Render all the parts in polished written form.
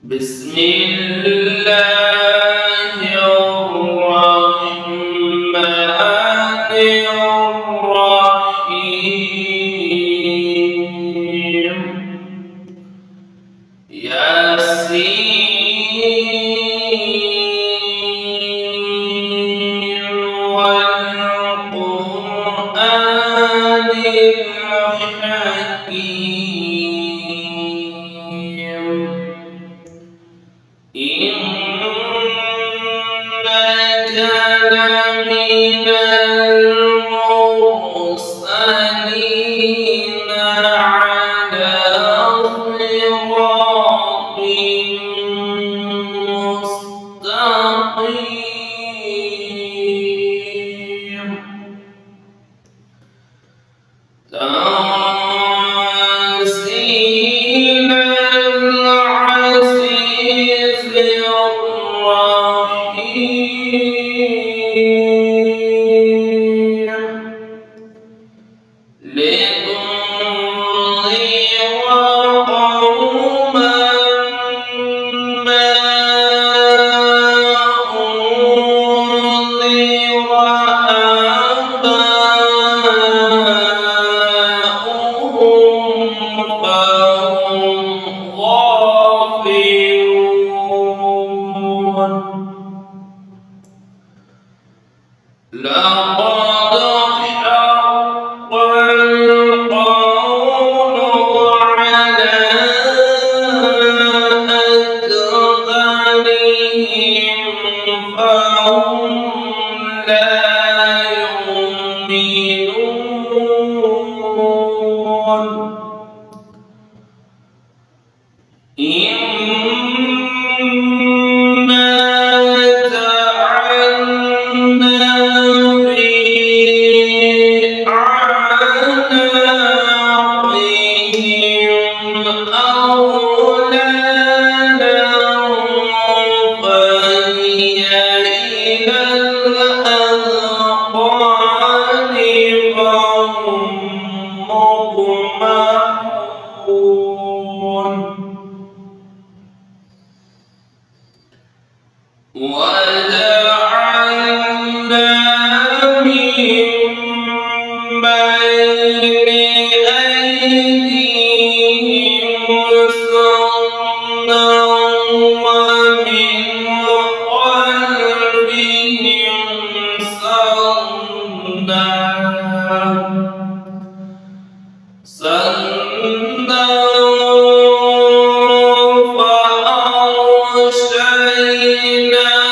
بسم الله الرحمن الرحيم ياسين والقرآن الحكيم إنك لمن المرسلين على صراط مستقيم تنزيل العزيز الرحيم لتنذر قوما ما أنذر آباؤهم فهم غافلون لقد حق القول على أكثرهم فهم لا يؤمنون إنا جعلنا في أعناقهم أغلالا فهي إلى الأذقان فهم مقمحون وجعلنا من بين أيديهم سدا ومن خلفهم سدا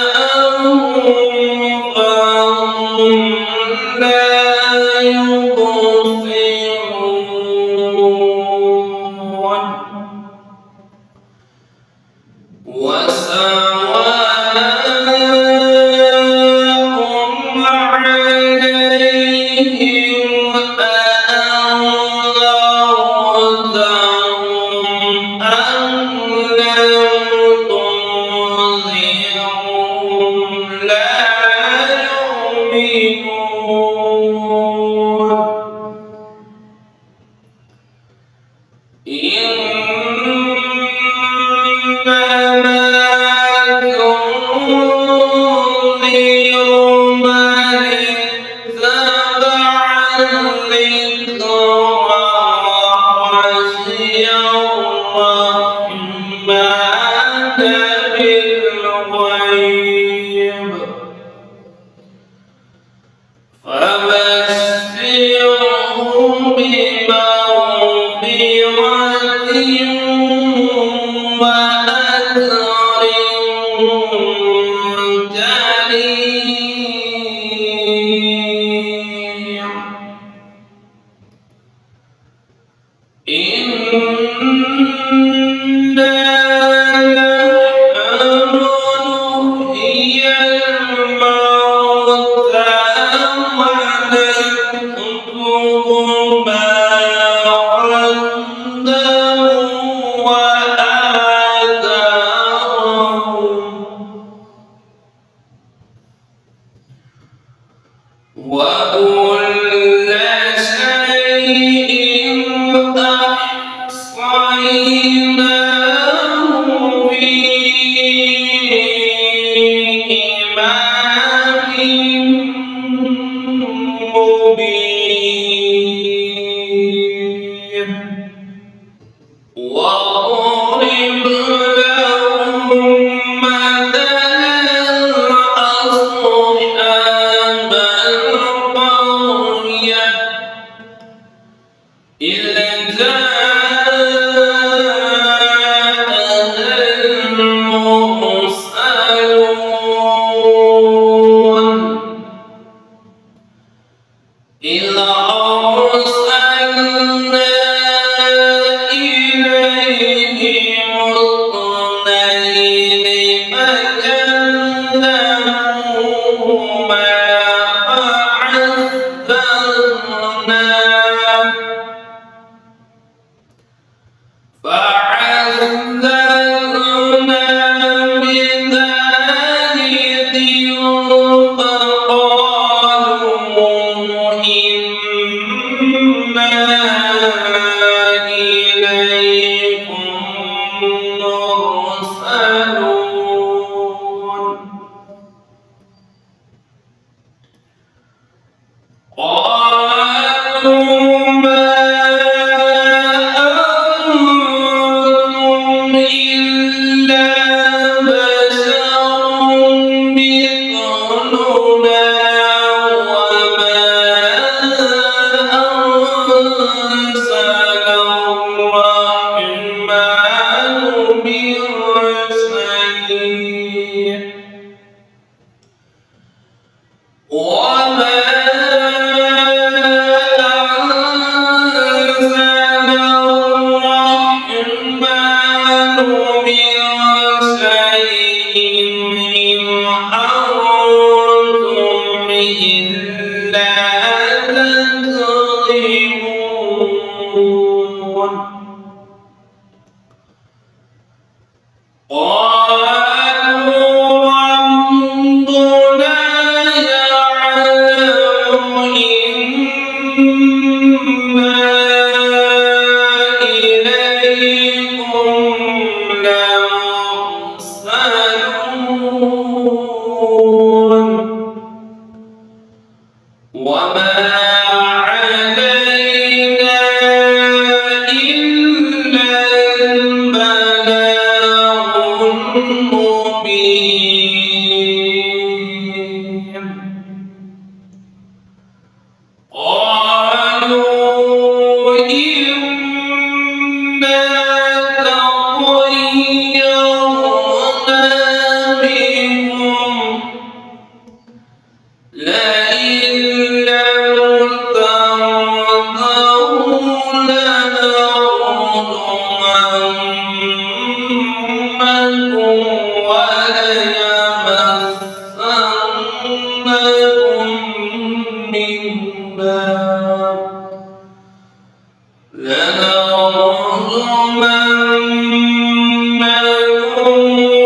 فأغشيناهم فهم لا يبصرون وسواء عليهم أأنذرتهم أم لم تنذرهم لا يؤمنون إنما تنذر من اتبع الذكر وخشي الرحمن بالغيب فبشره بمغفرة وأجر كريم إنا نحن نحيي الموتى ونكتب ما قدموا وآثارهم وكل شيء أحصيناه في وَاضْرِبْ لَهُم مَّثَلًا أَصْحَابَ الْقَرْيَةِ إِذْ جَاءَهَا الْمُرْسَلُونَ إِذْ أَرْسَلْنَا إِلَيْهِمُ اثْنَيْنِ فَكَذَّبُوهُمَا فَعَزَّزْنَا بِثَالِثٍ فَقَالُوا إِنَّا إِلَيْكُم مُّرْسَلُونَ قالوا ما أنتم إلا بشر مثلنا وما أرسل الرحمن من شيء وما قالوا ربنا يعلم إنا إليكم لمرسلون وما علينا إلا البلاغ المبين قالوا إنا تطيرنا بكم لئن لم تنتهوا لنرجمنكم وليمسنكم منا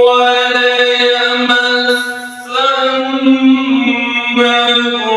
وليمسنكم